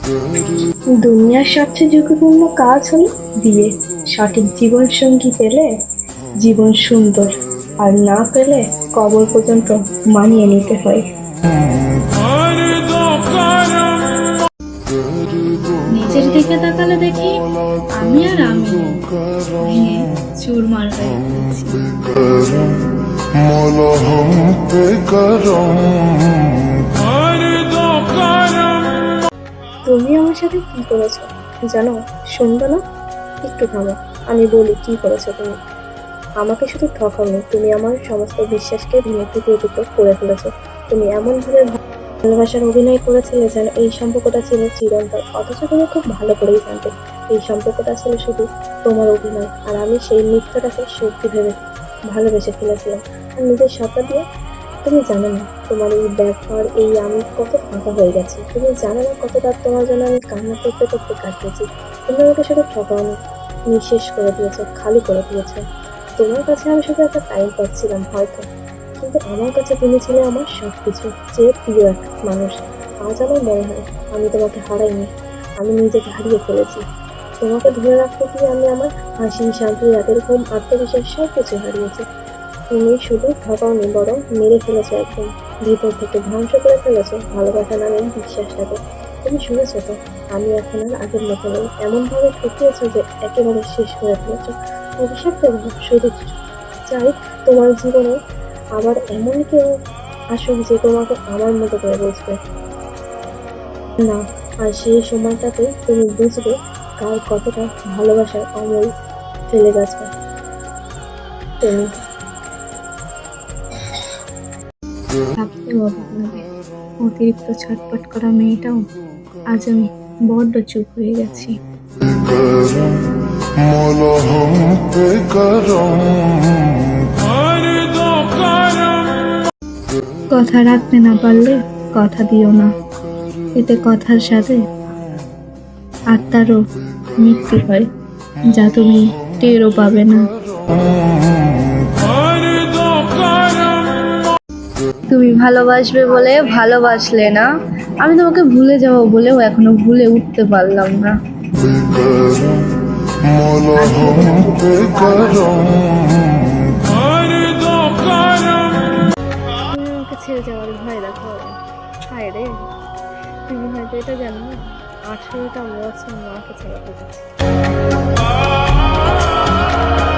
দুনিয়ার সবচেয়ে ঝুঁকিপূর্ণ কাজ হলো বিয়ে। সঠিক জীবনসঙ্গী পেলে জীবন সুন্দর, আর না পেলে কবর পর্যন্ত মানিয়ে নিতে হয়। নিচের দিকে তাকালে দেখি আমি আর আমি ভেঙে চুরমার হয়ে গেছি। তুমি আমার সাথে কি করেছো জানো? শুনবে না? একটু থামো, আমি বলি কি করেছো তুমি। আমাকে শুধু ঠকাওনি, তুমি আমার সমস্ত বিশ্বাসকে ভেঙে টুকরো টুকরো করে ফেলেছো। তুমি এমন ভাবে ভালোবাসার অভিনয় করেছিলে যেন এই সম্পর্কটা ছিল চিরন্তন, অথচ তুমি খুব ভালো করেই জানতে এই সম্পর্কটা ছিল শুধু তোমার অভিনয়। আর আমি সেই মিথ্যাটাকে সত্যি ভেবে ভালোবেসে ফেলেছিলাম আর নিজের স্বপ্ন দিয়ে। তুমি জানো না তোমার এই ব্যবহার, এই আমি কত ফাঁকা হয়ে গেছি। তুমি জানো না কতটা তোমার জন্য আমি কান্না করতে করতে কাটিয়েছি। তুমি আমাকে শুধু ঠকাওনি, তুমি শেষ করে দিয়েছো, খালি করে দিয়েছো। তোমার কাছে আমি শুধু একটা টাইম পাচ্ছিলাম হয়তো, কিন্তু আমার কাছে তুমি ছিলে আমার সবকিছু, যে প্রিয় এক মানুষ। আজ আমার মনে হয় আমি তোমাকে হারাইনি, আমি নিজেকে হারিয়ে ফেলেছি। তোমাকে ধরে রাখতে গিয়ে আমি আমার হাসি, শান্তি, রাতের ঘুম, আত্মবিশ্বাস সব কিছু হারিয়েছি। তুমি শুধু ঠকাওনি, বরং মেরে ফেলেছো, একদম ভিতর থেকে ধ্বংস করে ফেলেছো ভালোবাসা নামের বিশ্বাসটাকে। তুমি শুনেছো তো, আমি এখন আর আগের মতো নেই। এমনভাবে ঠকিয়েছো যে একেবারে শেষ করে ফেলেছো। অভিশাপ দেবো না, শুধু চাই তোমার জীবনে আবার এমন কেউ আসুক যে তোমাকে আমার মতো করে বুঝবে না। আর সেই সময়টাতে তুমি বুঝবে কার কতটা ভালোবাসার অমল ফেলে গেছো তুমি। ভাবতেও অবাক লাগে, অতিরিক্ত ছটপট করা মেয়েটাও আজ আমি বড্ড চুপ হয়ে গেছি। কথা রাখতে না পারলে কথা দিও না, এতে কথার সাথে আত্মারও মৃত্যু হয়, যা তুমি টেরও পাবে না। তুমি ভালোবাসবে বলে ভালোবাসলে না, আমি তোমাকে ভুলে যাবো বলেও এখনো ভুলে উঠতে পারলাম না। তুমি আমাকে ছেড়ে যাওয়ার ভয় দেখো। হায় রে, তুমি হয়তো এটা জানো না, 18টা বছর মাকে ছাড়া পেয়েছি।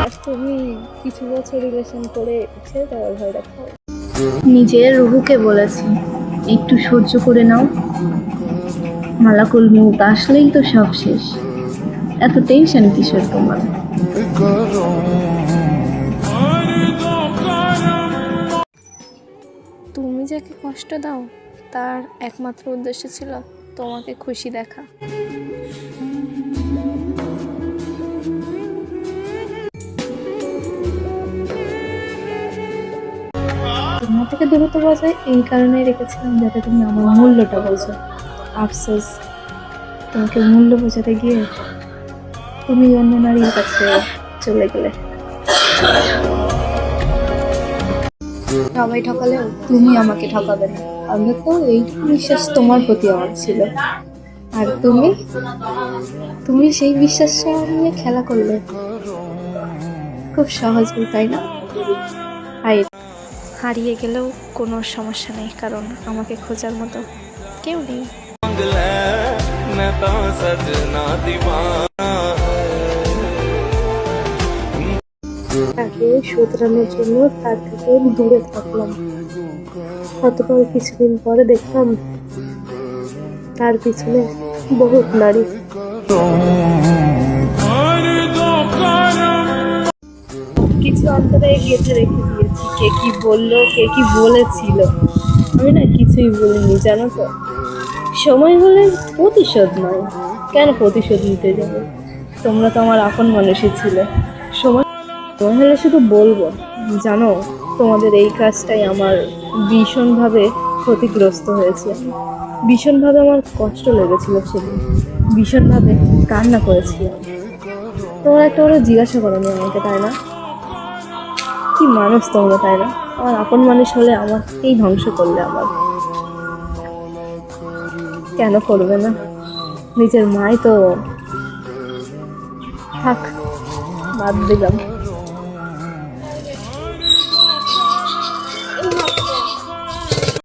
আর তুমি কিছু বছর রিলেশন করে ছেড়ে যাওয়ার ভয় দেখো। নিজের রুহুকে বলেছি একটু সহ্য করে নাও, মালাকুল মউত আসলেই তো সব শেষ, এত টেনশন কিসের তোমার? তুমি যাকে কষ্ট দাও তার একমাত্র উদ্দেশ্য ছিল তোমাকে খুশি দেখা। তোমার থেকে দূরত্ব বজায় এই কারণেই রেখেছিলাম যাতে তুমি আমার মূল্যটা বোঝো। আফসোস, তোমাকে মূল্য বোঝাতে গিয়ে তুমি অন্য নারীর কাছে চলে গেলে। সবাই ঠকালেও তুমি আমাকে ঠকাবে না, অন্তত এইটুকু বিশ্বাস তোমার প্রতি আমার ছিল। আর তুমি তুমি সেই বিশ্বাসটা নিয়ে খেলা করলে খুব সহজেই, তাই না? হারিয়ে গেলেও কোনো সমস্যা নেই, কারণ আমাকে খোঁজার মতো কেউ নেই। তাকে শুধরানোর জন্য তার থেকে দূরে থাকলাম। অতপর কিছুদিন পরে দেখলাম তার পিছনে বহুত নারী। কিছু অন্তরে গেঁথে রেখে দিয়েছি, কে কি বললো, কে কি বলেছিল, আমি না কিছুই বলিনি, জানো তো। সময় হলে প্রতিশোধ নয়, কেন প্রতিশোধ নিতে যাবো? তোমরা তো আমার আপন মানুষই ছিলে। সময় সময় হলে শুধু বলবো, জানো, তোমাদের এই কাজটাই আমার ভীষণভাবে ক্ষতিগ্রস্ত হয়েছে আমি। ভীষণভাবে আমার কষ্ট লেগেছিল সেদিন, ভীষণভাবে কান্না করেছি আমি। তোমরা একটা ওরা জিজ্ঞাসা করোনি আমাকে, তাই না? কি মানুষ তোমরা, তাই না? আমার আপন মানুষ হলে আমাকেই ধ্বংস করলে, আমার কেন করবে না? নিজের মাই তো থাক, বাদ দিলাম।